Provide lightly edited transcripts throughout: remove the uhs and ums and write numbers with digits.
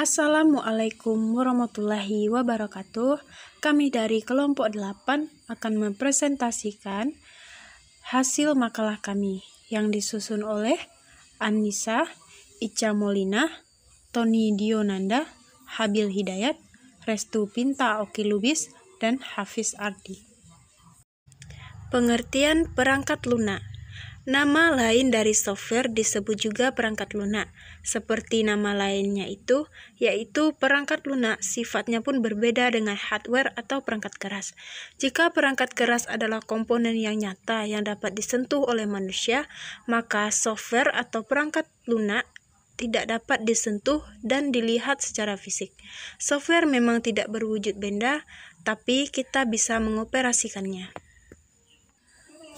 Assalamualaikum warahmatullahi wabarakatuh. Kami dari kelompok 8 akan mempresentasikan hasil makalah kami yang disusun oleh Anissa, Ica Molina, Tony Dionanda, Habil Hidayat, Restu Pinta Oki Lubis, dan Hafiz Ardi. Pengertian perangkat lunak. Nama lain dari software disebut juga perangkat lunak. Seperti nama lainnya itu, yaitu perangkat lunak sifatnya pun berbeda dengan hardware atau perangkat keras. Jika perangkat keras adalah komponen yang nyata yang dapat disentuh oleh manusia, maka software atau perangkat lunak tidak dapat disentuh dan dilihat secara fisik. Software memang tidak berwujud benda, tapi kita bisa mengoperasikannya.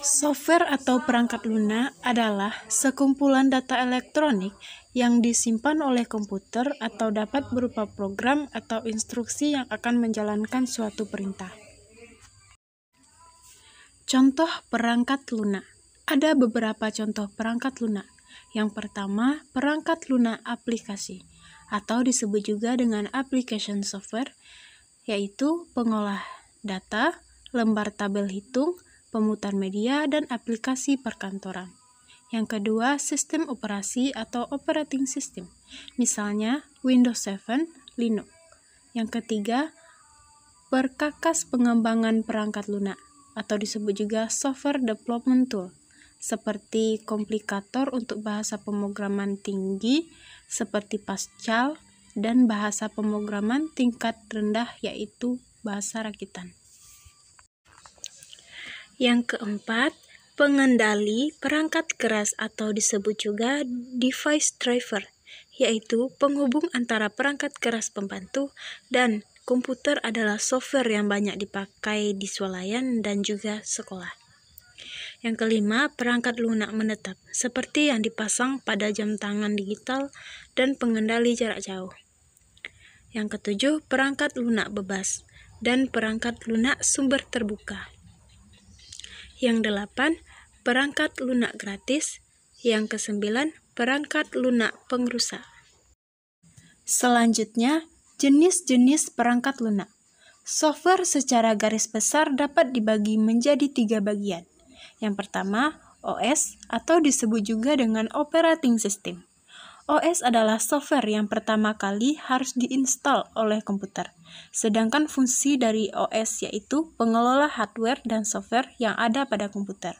Software atau perangkat lunak adalah sekumpulan data elektronik yang disimpan oleh komputer atau dapat berupa program atau instruksi yang akan menjalankan suatu perintah. Contoh perangkat lunak. Ada beberapa contoh perangkat lunak. Yang pertama, perangkat lunak aplikasi atau disebut juga dengan application software, yaitu pengolah data, lembar tabel hitung, pemutar media, dan aplikasi perkantoran. Yang kedua, sistem operasi atau operating system, misalnya Windows 7, Linux. Yang ketiga, perkakas pengembangan perangkat lunak atau disebut juga software development tool, seperti komplikator untuk bahasa pemrograman tinggi seperti Pascal dan bahasa pemrograman tingkat rendah yaitu bahasa rakitan. Yang keempat, pengendali perangkat keras atau disebut juga device driver, yaitu penghubung antara perangkat keras pembantu dan komputer adalah software yang banyak dipakai di swalayan dan juga sekolah. Yang kelima, perangkat lunak menetap, seperti yang dipasang pada jam tangan digital dan pengendali jarak jauh. Yang ketujuh, perangkat lunak bebas dan perangkat lunak sumber terbuka. Yang delapan, perangkat lunak gratis. Yang kesembilan, perangkat lunak pengrusak. Selanjutnya, jenis-jenis perangkat lunak. Software secara garis besar dapat dibagi menjadi 3 bagian. Yang pertama, OS atau disebut juga dengan operating system. OS adalah software yang pertama kali harus diinstal oleh komputer. Sedangkan fungsi dari OS yaitu pengelola hardware dan software yang ada pada komputer.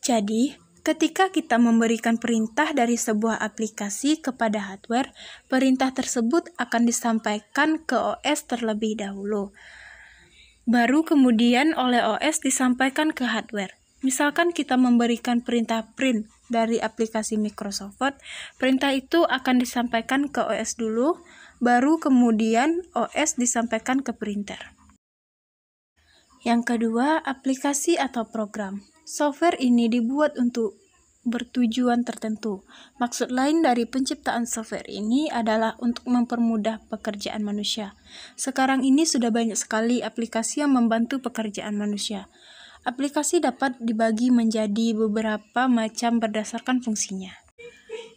Jadi, ketika kita memberikan perintah dari sebuah aplikasi kepada hardware, perintah tersebut akan disampaikan ke OS terlebih dahulu. Baru kemudian oleh OS disampaikan ke hardware. Misalkan kita memberikan perintah print dari aplikasi Microsoft Word, perintah itu akan disampaikan ke OS dulu, baru kemudian OS disampaikan ke printer. Yang kedua, aplikasi atau program. Software ini dibuat untuk bertujuan tertentu. Maksud lain dari penciptaan software ini adalah untuk mempermudah pekerjaan manusia. Sekarang ini sudah banyak sekali aplikasi yang membantu pekerjaan manusia. Aplikasi dapat dibagi menjadi beberapa macam berdasarkan fungsinya.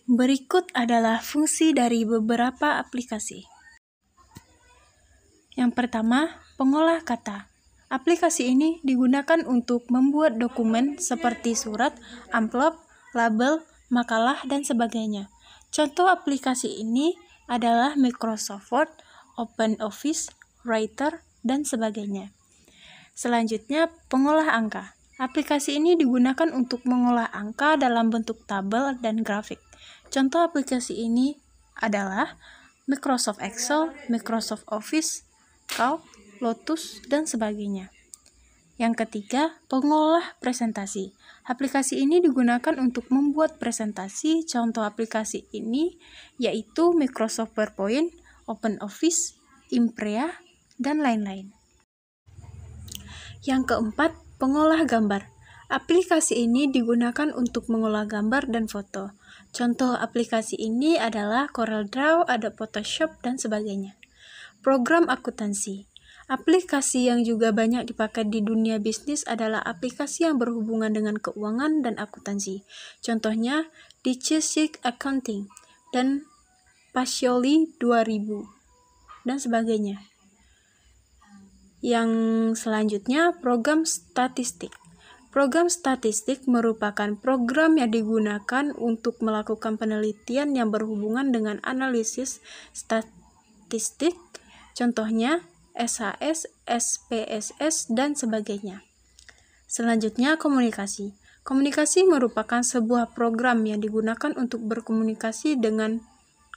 Berikut adalah fungsi dari beberapa aplikasi. Yang pertama, pengolah kata. Aplikasi ini digunakan untuk membuat dokumen seperti surat, amplop, label, makalah, dan sebagainya. Contoh aplikasi ini adalah Microsoft Word, OpenOffice, Writer, dan sebagainya. Selanjutnya, pengolah angka. Aplikasi ini digunakan untuk mengolah angka dalam bentuk tabel dan grafik. Contoh aplikasi ini adalah Microsoft Excel, Microsoft Office, Calc, Lotus, dan sebagainya. Yang ketiga, pengolah presentasi. Aplikasi ini digunakan untuk membuat presentasi. Contoh aplikasi ini yaitu Microsoft PowerPoint, OpenOffice, Imprea, dan lain-lain. Yang keempat, pengolah gambar. Aplikasi ini digunakan untuk mengolah gambar dan foto. Contoh aplikasi ini adalah CorelDRAW, Adobe Photoshop, dan sebagainya. Program akuntansi. Aplikasi yang juga banyak dipakai di dunia bisnis adalah aplikasi yang berhubungan dengan keuangan dan akuntansi. Contohnya, DCSheet Accounting dan Pacioli 2000, dan sebagainya. Yang selanjutnya, program statistik. Program statistik merupakan program yang digunakan untuk melakukan penelitian yang berhubungan dengan analisis statistik, contohnya SHS, SPSS, dan sebagainya. Selanjutnya, komunikasi. Komunikasi merupakan sebuah program yang digunakan untuk berkomunikasi dengan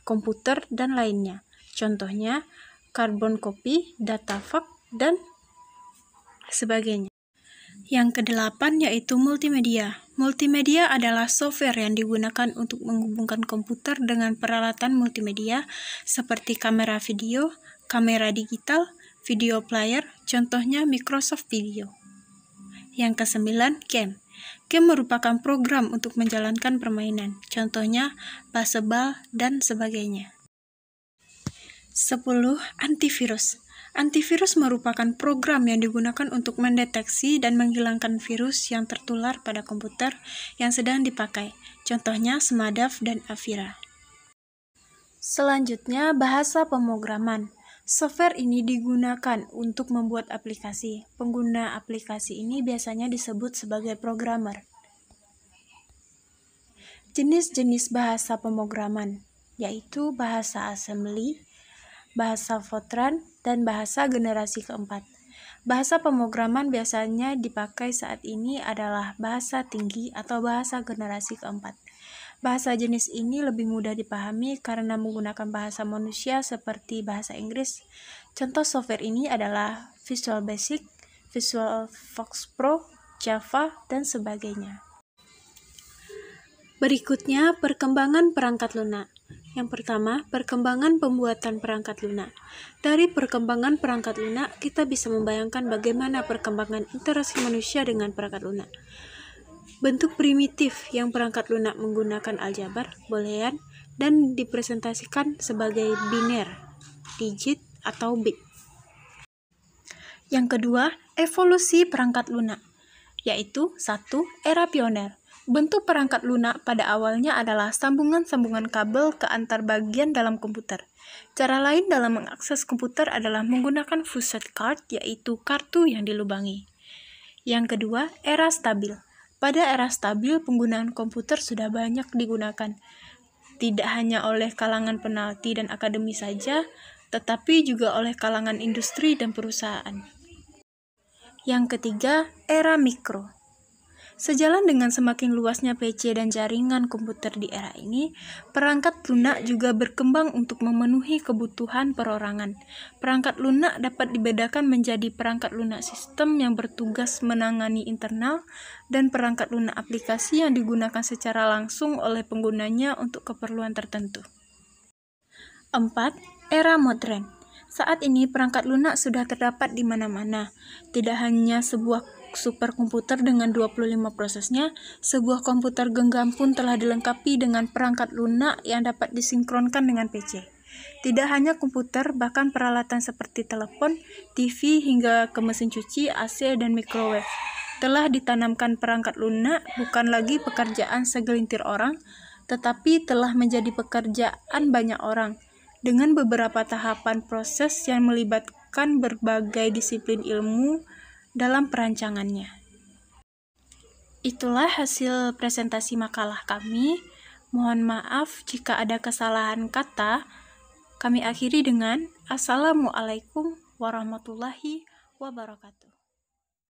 komputer dan lainnya. Contohnya, carbon copy, data fax, dan sebagainya. Yang kedelapan yaitu multimedia. Multimedia adalah software yang digunakan untuk menghubungkan komputer dengan peralatan multimedia seperti kamera video, kamera digital, video player, contohnya Microsoft Video. Yang kesembilan, game. Game merupakan program untuk menjalankan permainan, contohnya baseball dan sebagainya. 10. Antivirus. Antivirus merupakan program yang digunakan untuk mendeteksi dan menghilangkan virus yang tertular pada komputer yang sedang dipakai, contohnya Smadaf dan Avira. Selanjutnya, bahasa pemrograman. Software ini digunakan untuk membuat aplikasi. Pengguna aplikasi ini biasanya disebut sebagai programmer. Jenis-jenis bahasa pemrograman yaitu bahasa assembly, bahasa Fortran, dan bahasa generasi keempat. Bahasa pemrograman biasanya dipakai saat ini adalah bahasa tinggi atau bahasa generasi keempat. Bahasa jenis ini lebih mudah dipahami karena menggunakan bahasa manusia seperti bahasa Inggris. Contoh software ini adalah Visual Basic, Visual Fox Pro, Java, dan sebagainya. Berikutnya, perkembangan perangkat lunak. Yang pertama, perkembangan pembuatan perangkat lunak. Dari perkembangan perangkat lunak, kita bisa membayangkan bagaimana perkembangan interaksi manusia dengan perangkat lunak. Bentuk primitif yang perangkat lunak menggunakan aljabar, boolean, dan dipresentasikan sebagai biner, digit, atau bit. Yang kedua, evolusi perangkat lunak, yaitu 1. Era pioner. Bentuk perangkat lunak pada awalnya adalah sambungan-sambungan kabel ke antar bagian dalam komputer. Cara lain dalam mengakses komputer adalah menggunakan fused card, yaitu kartu yang dilubangi. Yang kedua, era stabil. Pada era stabil, penggunaan komputer sudah banyak digunakan. Tidak hanya oleh kalangan peneliti dan akademi saja, tetapi juga oleh kalangan industri dan perusahaan. Yang ketiga, era mikro. Sejalan dengan semakin luasnya PC dan jaringan komputer di era ini, perangkat lunak juga berkembang untuk memenuhi kebutuhan perorangan. Perangkat lunak dapat dibedakan menjadi perangkat lunak sistem yang bertugas menangani internal dan perangkat lunak aplikasi yang digunakan secara langsung oleh penggunanya untuk keperluan tertentu. 4. Era modern. Saat ini perangkat lunak sudah terdapat di mana-mana. Tidak hanya sebuah superkomputer dengan 25 prosesnya, sebuah komputer genggam pun telah dilengkapi dengan perangkat lunak yang dapat disinkronkan dengan PC. Tidak hanya komputer, bahkan peralatan seperti telepon, TV, hingga ke mesin cuci, AC, dan microwave telah ditanamkan perangkat lunak, bukan lagi pekerjaan segelintir orang, tetapi telah menjadi pekerjaan banyak orang, dengan beberapa tahapan proses yang melibatkan berbagai disiplin ilmu dalam perancangannya. Itulah hasil presentasi makalah kami. Mohon maaf jika ada kesalahan kata. Kami akhiri dengan Assalamualaikum warahmatullahi wabarakatuh.